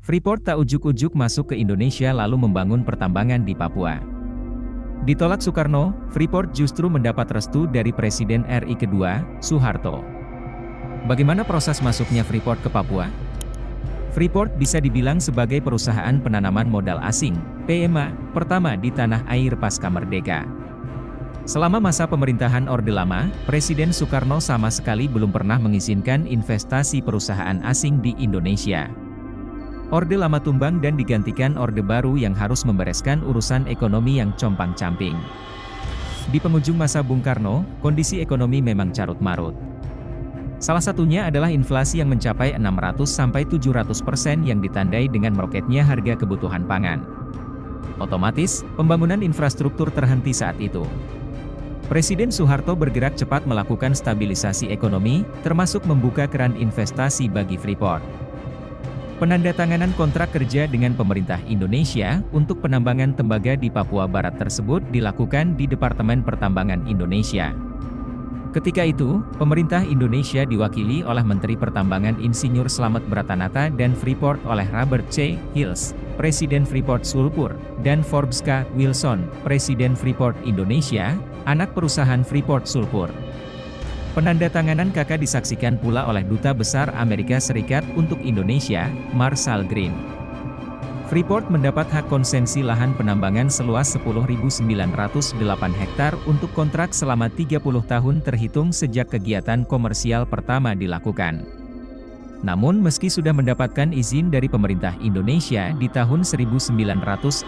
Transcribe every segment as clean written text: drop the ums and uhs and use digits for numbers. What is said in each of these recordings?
Freeport tak ujuk-ujuk masuk ke Indonesia lalu membangun pertambangan di Papua. Ditolak Soekarno, Freeport justru mendapat restu dari Presiden RI kedua, Soeharto. Bagaimana proses masuknya Freeport ke Papua? Freeport bisa dibilang sebagai perusahaan penanaman modal asing, PMA, pertama di tanah air pasca merdeka. Selama masa pemerintahan Orde Lama, Presiden Soekarno sama sekali belum pernah mengizinkan investasi perusahaan asing di Indonesia. Orde Lama tumbang dan digantikan Orde Baru yang harus membereskan urusan ekonomi yang compang-camping. Di penghujung masa Bung Karno, kondisi ekonomi memang carut-marut. Salah satunya adalah inflasi yang mencapai 600–700% yang ditandai dengan meroketnya harga kebutuhan pangan. Otomatis, pembangunan infrastruktur terhenti saat itu. Presiden Soeharto bergerak cepat melakukan stabilisasi ekonomi, termasuk membuka keran investasi bagi Freeport. Penandatanganan kontrak kerja dengan pemerintah Indonesia untuk penambangan tembaga di Papua Barat tersebut dilakukan di Departemen Pertambangan Indonesia. Ketika itu, pemerintah Indonesia diwakili oleh Menteri Pertambangan Insinyur Slamet Bratanata dan Freeport oleh Robert C. Hills, Presiden Freeport Sulpur, dan Forbes K. Wilson, Presiden Freeport Indonesia, anak perusahaan Freeport Sulpur. Penandatanganan KK disaksikan pula oleh Duta Besar Amerika Serikat untuk Indonesia, Marshall Green. Freeport mendapat hak konsesi lahan penambangan seluas 10.908 hektar untuk kontrak selama 30 tahun terhitung sejak kegiatan komersial pertama dilakukan. Namun meski sudah mendapatkan izin dari pemerintah Indonesia di tahun 1967,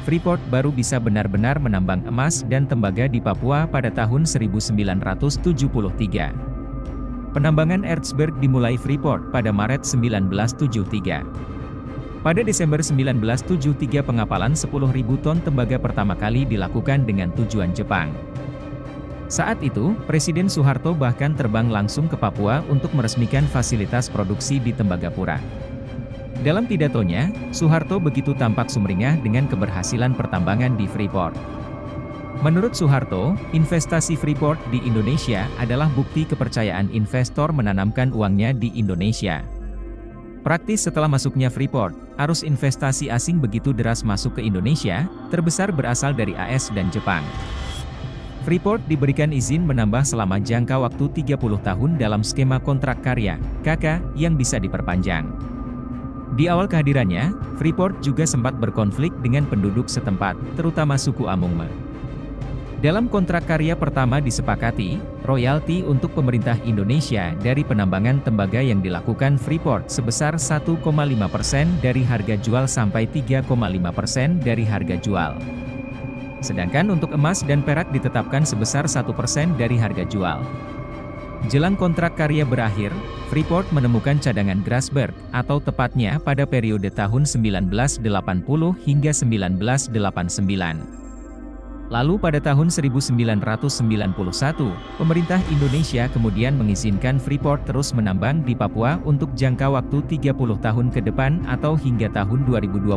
Freeport baru bisa benar-benar menambang emas dan tembaga di Papua pada tahun 1973. Penambangan Ertsberg dimulai Freeport pada Maret 1973. Pada Desember 1973 pengapalan 10.000 ton tembaga pertama kali dilakukan dengan tujuan Jepang. Saat itu, Presiden Soeharto bahkan terbang langsung ke Papua untuk meresmikan fasilitas produksi di Tembagapura. Dalam pidatonya, Soeharto begitu tampak sumringah dengan keberhasilan pertambangan di Freeport. Menurut Soeharto, investasi Freeport di Indonesia adalah bukti kepercayaan investor menanamkan uangnya di Indonesia. Praktis setelah masuknya Freeport, arus investasi asing begitu deras masuk ke Indonesia, terbesar berasal dari AS dan Jepang. Freeport diberikan izin menambah selama jangka waktu 30 tahun dalam skema kontrak karya, KK, yang bisa diperpanjang. Di awal kehadirannya, Freeport juga sempat berkonflik dengan penduduk setempat, terutama suku Amungme. Dalam kontrak karya pertama disepakati, royalti untuk pemerintah Indonesia dari penambangan tembaga yang dilakukan Freeport sebesar 1,5% dari harga jual sampai 3,5% dari harga jual. Sedangkan untuk emas dan perak ditetapkan sebesar 1% dari harga jual. Jelang kontrak karya berakhir, Freeport menemukan cadangan Grasberg, atau tepatnya pada periode tahun 1980 hingga 1989. Lalu pada tahun 1991, pemerintah Indonesia kemudian mengizinkan Freeport terus menambang di Papua untuk jangka waktu 30 tahun ke depan atau hingga tahun 2021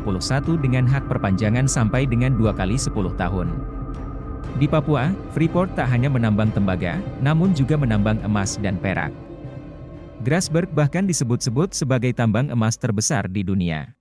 dengan hak perpanjangan sampai dengan 2 kali 10 tahun. Di Papua, Freeport tak hanya menambang tembaga, namun juga menambang emas dan perak. Grasberg bahkan disebut-sebut sebagai tambang emas terbesar di dunia.